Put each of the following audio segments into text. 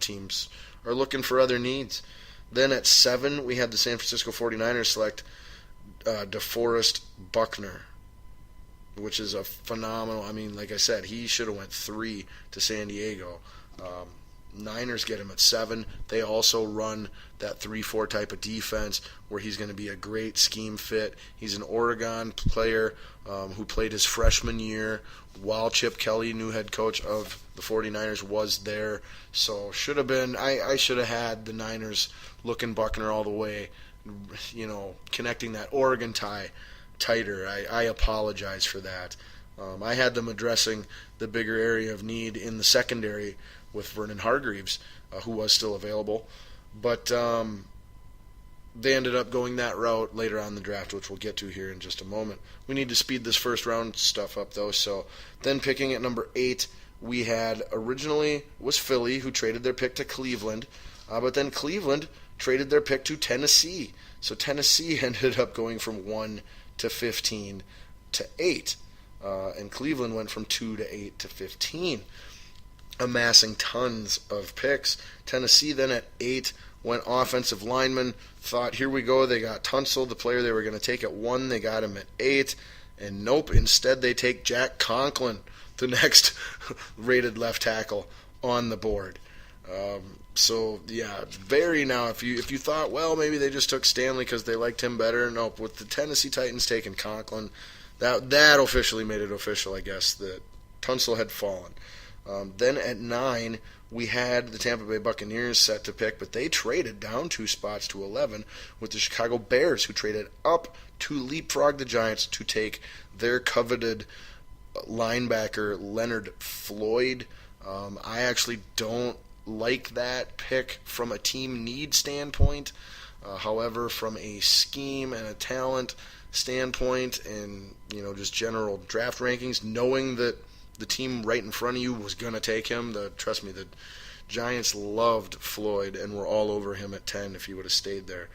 teams are looking for other needs. Then at 7, we had the San Francisco 49ers select DeForest Buckner, which is a phenomenal. I mean, like I said, he should have went 3 to San Diego. Niners get him at 7. They also run that 3-4 type of defense where he's going to be a great scheme fit. He's an Oregon player who played his freshman year while Chip Kelly, new head coach of the 49ers, was there. So should have been. I should have had the Niners looking Buckner all the way, connecting that Oregon tie tighter. I apologize for that. I had them addressing the bigger area of need in the secondary with Vernon Hargreaves, who was still available. But they ended up going that route later on in the draft, which we'll get to here in just a moment. We need to speed this first round stuff up, though. So then picking at number 8, we had originally was Philly, who traded their pick to Cleveland. But then Cleveland traded their pick to Tennessee. So Tennessee ended up going from 1 to 15 to 8. And Cleveland went from 2 to 8 to 15, amassing tons of picks. Tennessee then at 8 went offensive lineman. Thought, here we go, they got Tunsil, the player they were going to take at 1. They got him at 8. And nope, instead they take Jack Conklin, the next rated left tackle on the board. So yeah, if you thought, well, maybe they just took Stanley because they liked him better. Nope, with the Tennessee Titans taking Conklin, that officially made it official, I guess, that Tunsil had fallen. Then at 9, we had the Tampa Bay Buccaneers set to pick, but they traded down 2 spots to 11 with the Chicago Bears, who traded up to leapfrog the Giants to take their coveted linebacker Leonard Floyd. I actually don't like that pick from a team need standpoint. However, from a scheme and a talent standpoint and just general draft rankings, knowing that the team right in front of you was going to take him, trust me, the Giants loved Floyd and were all over him at 10 if he would have stayed there.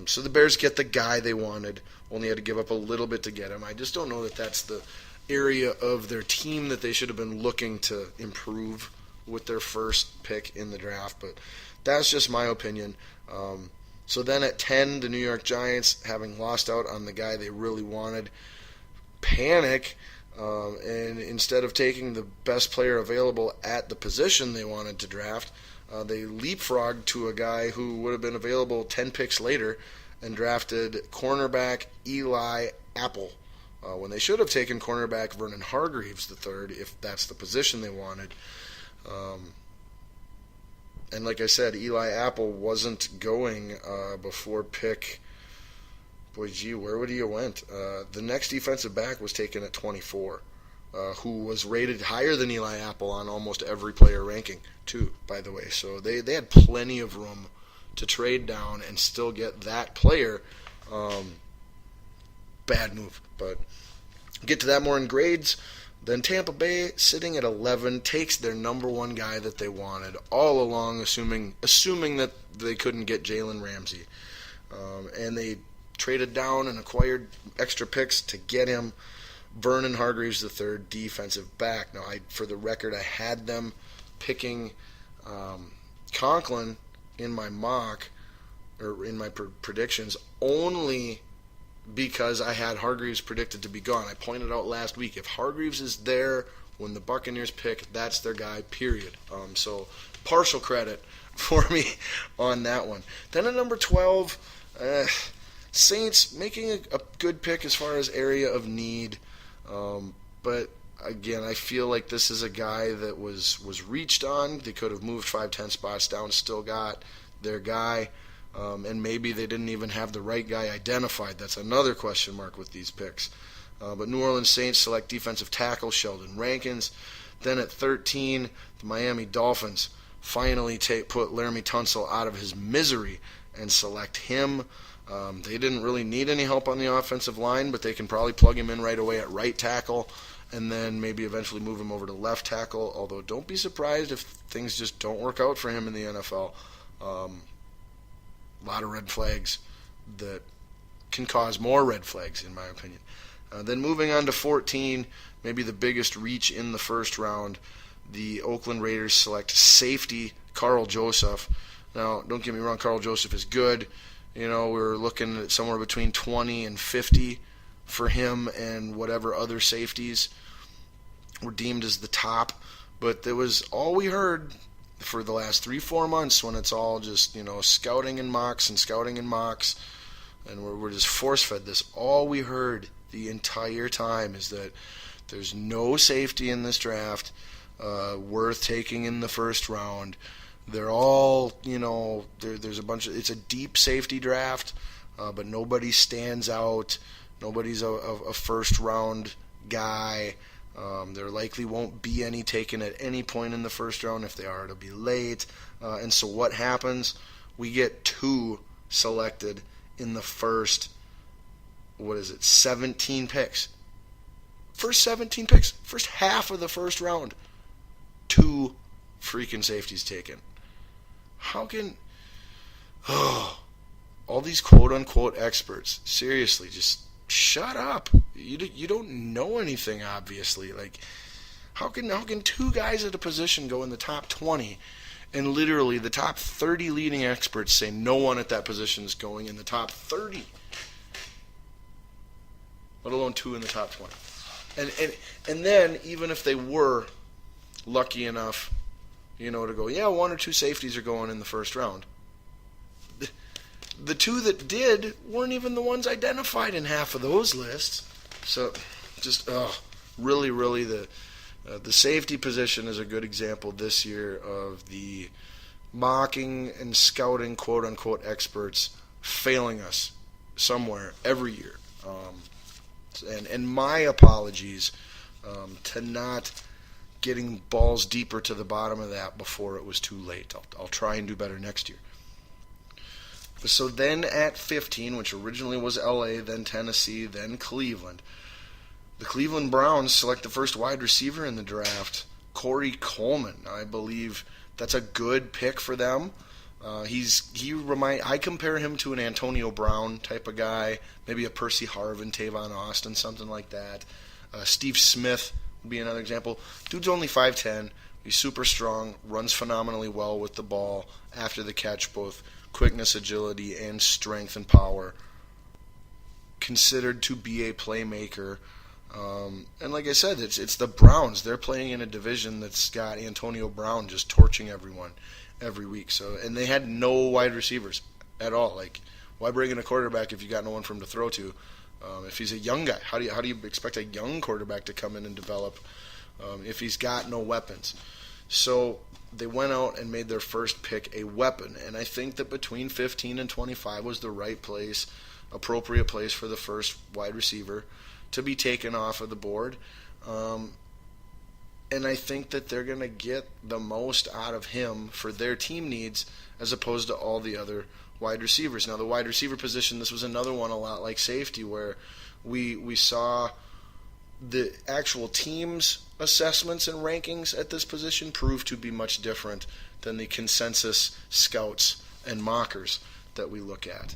So the Bears get the guy they wanted, only had to give up a little bit to get him. I just don't know that that's the area of their team that they should have been looking to improve with their first pick in the draft, but that's just my opinion. So then at 10, the New York Giants, having lost out on the guy they really wanted, panic, and instead of taking the best player available at the position they wanted to draft, they leapfrogged to a guy who would have been available 10 picks later and drafted cornerback Eli Apple, when they should have taken cornerback Vernon Hargreaves III if that's the position they wanted. And like I said, Eli Apple wasn't going before pick. Boy, gee, where would he have went? The next defensive back was taken at 24, who was rated higher than Eli Apple on almost every player ranking, too, by the way. So they had plenty of room to trade down and still get that player. Bad move, but get to that more in grades. Then Tampa Bay, sitting at 11, takes their number 1 guy that they wanted all along, assuming that they couldn't get Jalen Ramsey. And they traded down and acquired extra picks to get him, Vernon Hargreaves III, defensive back. Now, for the record, I had them picking Conklin in my mock, or in my predictions, only because I had Hargreaves predicted to be gone. I pointed out last week, if Hargreaves is there when the Buccaneers pick, that's their guy, period. So partial credit for me on that one. Then at number 12, Saints making a good pick as far as area of need. But again, I feel like this is a guy that was reached on. They could have moved 5-10 spots down, still got their guy. And maybe they didn't even have the right guy identified. That's another question mark with these picks. But New Orleans Saints select defensive tackle Sheldon Rankins. Then at 13, the Miami Dolphins finally put Laramie Tunsil out of his misery and select him. They didn't really need any help on the offensive line, but they can probably plug him in right away at right tackle and then maybe eventually move him over to left tackle. Although don't be surprised if things just don't work out for him in the NFL. A lot of red flags that can cause more red flags, in my opinion. Then moving on to 14, maybe the biggest reach in the first round, the Oakland Raiders select safety Carl Joseph. Now, don't get me wrong, Carl Joseph is good. We're looking at somewhere between 20 and 50 for him, and whatever other safeties were deemed as the top. But that was all we heard for the last 3-4 months, when it's all just, scouting and mocks, and we're just force-fed this. All we heard the entire time is that there's no safety in this draft worth taking in the first round. They're all, there's a bunch of, it's a deep safety draft, but nobody stands out. Nobody's a first-round guy. There likely won't be any taken at any point in the first round. If they are, it'll be late. And so what happens? We get 2 selected in the first, 17 picks. First 17 picks. First half of the first round. 2 freaking safeties taken. How can... all these quote-unquote experts, seriously, just shut up. You don't know anything, obviously. Like, how can 2 guys at a position go in the top 20, and literally the top 30 leading experts say no one at that position is going in the top 30, let alone 2 in the top 20? And then, even if they were lucky enough, to go, 1 or 2 safeties are going in the first round, the 2 that did weren't even the ones identified in half of those lists. So, just really, the safety position is a good example this year of the mocking and scouting quote-unquote experts failing us somewhere every year. And my apologies to not getting balls deeper to the bottom of that before it was too late. I'll try and do better next year. So then at 15, which originally was LA, then Tennessee, then Cleveland, the Cleveland Browns select the first wide receiver in the draft, Corey Coleman. I believe that's a good pick for them. I compare him to an Antonio Brown type of guy, maybe a Percy Harvin, Tavon Austin, something like that. Steve Smith would be another example. Dude's only 5'10", he's super strong, runs phenomenally well with the ball after the catch, both quickness, agility, and strength and power. Considered to be a playmaker. And like I said, it's the Browns. They're playing in a division that's got Antonio Brown just torching everyone every week. And they had no wide receivers at all. Like, why bring in a quarterback if you got no one for him to throw to? If he's a young guy, how do you expect a young quarterback to come in and develop if he's got no weapons? So they went out and made their first pick a weapon, and I think that between 15 and 25 was the right place, appropriate place for the first wide receiver to be taken off of the board. And I think that they're going to get the most out of him for their team needs as opposed to all the other wide receivers. Now, the wide receiver position, this was another one a lot like safety, where we saw the actual team's assessments and rankings at this position prove to be much different than the consensus scouts and mockers that we look at.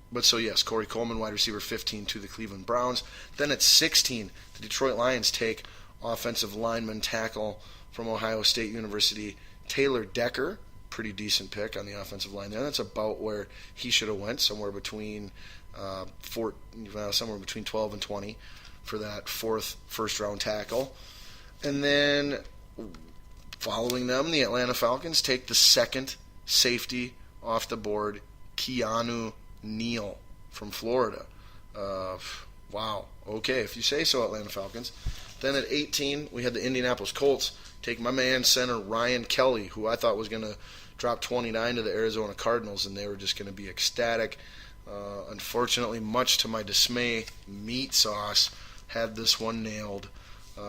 But so yes, Corey Coleman, wide receiver 15 to the Cleveland Browns. Then at 16, the Detroit Lions take offensive lineman tackle from Ohio State University, Taylor Decker. Pretty decent pick on the offensive line there. That's about where he should have went, somewhere between 12 and 20 for that first round tackle. And then following them, the Atlanta Falcons take the second safety off the board, Keanu Neal from Florida. Wow. Okay, if you say so, Atlanta Falcons. Then at 18, we had the Indianapolis Colts take my man center Ryan Kelly, who I thought was going to drop 29 to the Arizona Cardinals, and they were just going to be ecstatic. Unfortunately, much to my dismay, Meat Sauce had this one nailed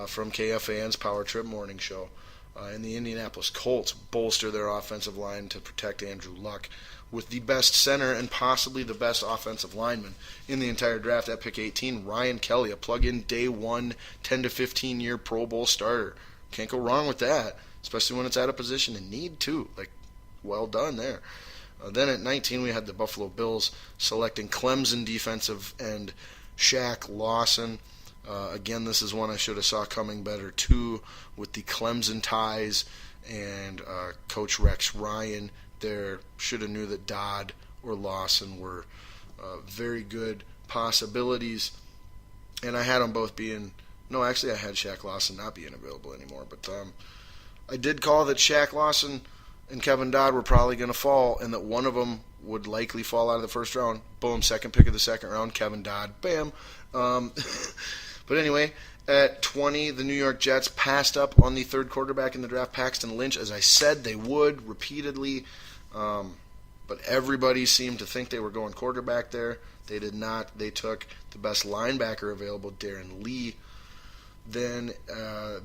from KFAN's Power Trip Morning Show. And the Indianapolis Colts bolster their offensive line to protect Andrew Luck with the best center and possibly the best offensive lineman in the entire draft at pick 18, Ryan Kelly, a plug-in day one, 10 to 15-year Pro Bowl starter. Can't go wrong with that, especially when it's at a position in need, too. Like, well done there. Then at 19, we had the Buffalo Bills selecting Clemson defensive end Shaq Lawson. Again, this is one I should have saw coming better, too, with the Clemson ties and Coach Rex Ryan there should have knew that Dodd or Lawson were very good possibilities, and I had them both being. No, actually, I had Shaq Lawson not being available anymore, but I did call that Shaq Lawson and Kevin Dodd were probably going to fall, and that one of them would likely fall out of the first round. Boom, second pick of the second round, Kevin Dodd. Bam. But anyway, at 20, the New York Jets passed up on the third quarterback in the draft, Paxton Lynch, as I said they would repeatedly. But everybody seemed to think they were going quarterback there. They did not. They took the best linebacker available, Darren Lee. Then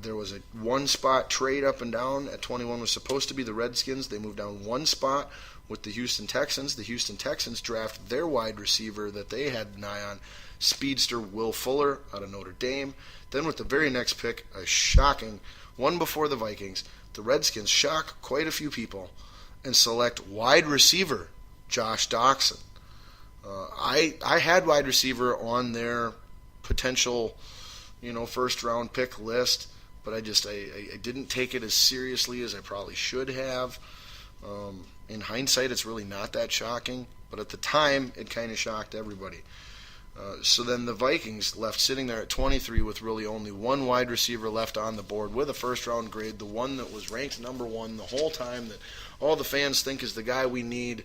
there was a one-spot trade up and down. At 21 was supposed to be the Redskins. They moved down one spot with the Houston Texans. The Houston Texans drafted their wide receiver that they had an eye on, speedster Will Fuller out of Notre Dame. Then with the very next pick, a shocking one before the Vikings, the Redskins shock quite a few people and select wide receiver Josh Doctson. I had wide receiver on their potential first round pick list, but I didn't take it as seriously as I probably should have. In hindsight, it's really not that shocking, but at the time, it kind of shocked everybody. So then the Vikings left sitting there at 23 with really only one wide receiver left on the board with a first round grade, the one that was ranked number one the whole time, that all the fans think is the guy we need.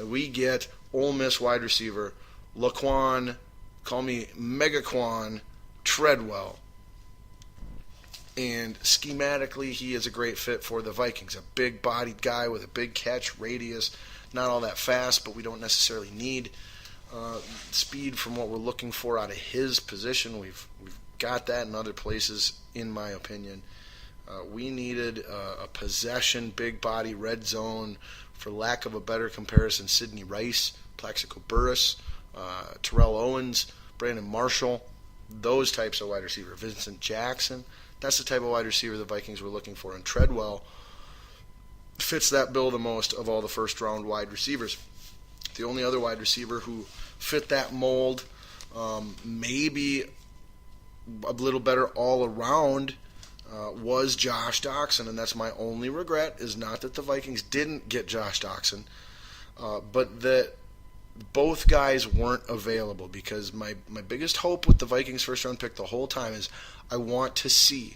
We get Ole Miss wide receiver Laquan, call me Megaquan Treadwell. And schematically, he is a great fit for the Vikings. A big-bodied guy with a big catch radius, not all that fast, but we don't necessarily need speed from what we're looking for out of his position. We've got that in other places, in my opinion. We needed a possession, big-body, red zone, for lack of a better comparison, Sidney Rice, Plaxico Burress, Terrell Owens, Brandon Marshall, those types of wide receiver. Vincent Jackson, that's the type of wide receiver the Vikings were looking for. And Treadwell fits that bill the most of all the first-round wide receivers. The only other wide receiver who fit that mold, maybe a little better all around, was Josh Doctson, and that's my only regret, is not that the Vikings didn't get Josh Doctson, but that both guys weren't available, because my biggest hope with the Vikings first round pick the whole time is I want to see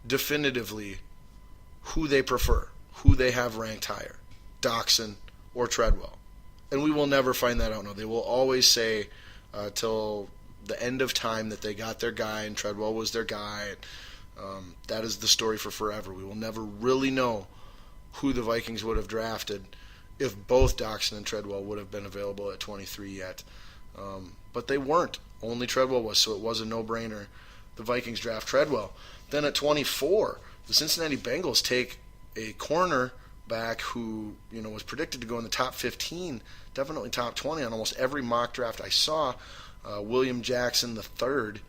definitively who they prefer, who they have ranked higher, Doctson or Treadwell. And we will never find that out. No, they will always say till the end of time that they got their guy and Treadwell was their guy. That is the story for forever. We will never really know who the Vikings would have drafted if both Doctson and Treadwell would have been available at 23 yet. But they weren't. Only Treadwell was, so it was a no-brainer. The Vikings draft Treadwell. Then at 24, the Cincinnati Bengals take a cornerback who was predicted to go in the top 15, definitely top 20 on almost every mock draft I saw, William Jackson III.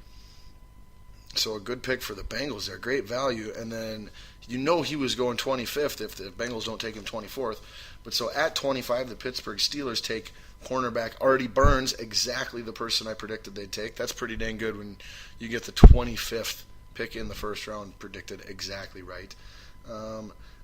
So a good pick for the Bengals there, great value. And then he was going 25th if the Bengals don't take him 24th. But so at 25, the Pittsburgh Steelers take cornerback Artie Burns, exactly the person I predicted they'd take. That's pretty dang good when you get the 25th pick in the first round predicted exactly right.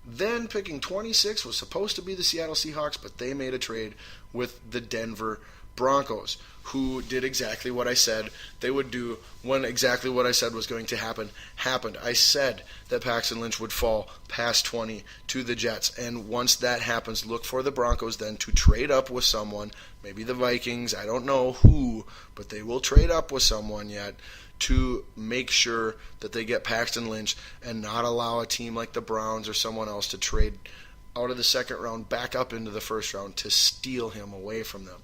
Then picking 26 was supposed to be the Seattle Seahawks, but they made a trade with the Denver Broncos, who did exactly what I said they would do when exactly what I said was going to happen happened. I said that Paxton Lynch would fall past 20 to the Jets, and once that happens, look for the Broncos then to trade up with someone, maybe the Vikings, I don't know who, but they will trade up with someone yet to make sure that they get Paxton Lynch and not allow a team like the Browns or someone else to trade out of the second round back up into the first round to steal him away from them.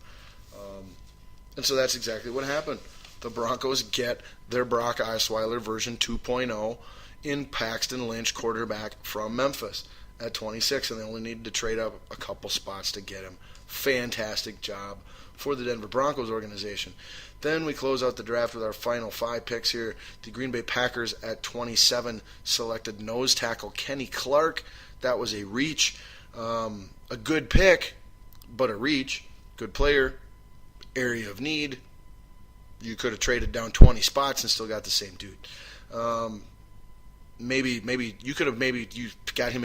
And so that's exactly what happened. The Broncos get their Brock Osweiler version 2.0 in Paxton Lynch, quarterback from Memphis, at 26, and they only needed to trade up a couple spots to get him. Fantastic job for the Denver Broncos organization. Then we close out the draft with our final 5 picks here. The Green Bay Packers at 27 selected nose tackle Kenny Clark. That was a reach. A good pick, but a reach. Good player. Area of need. You could have traded down 20 spots and still got the same dude. maybe you could have maybe you got him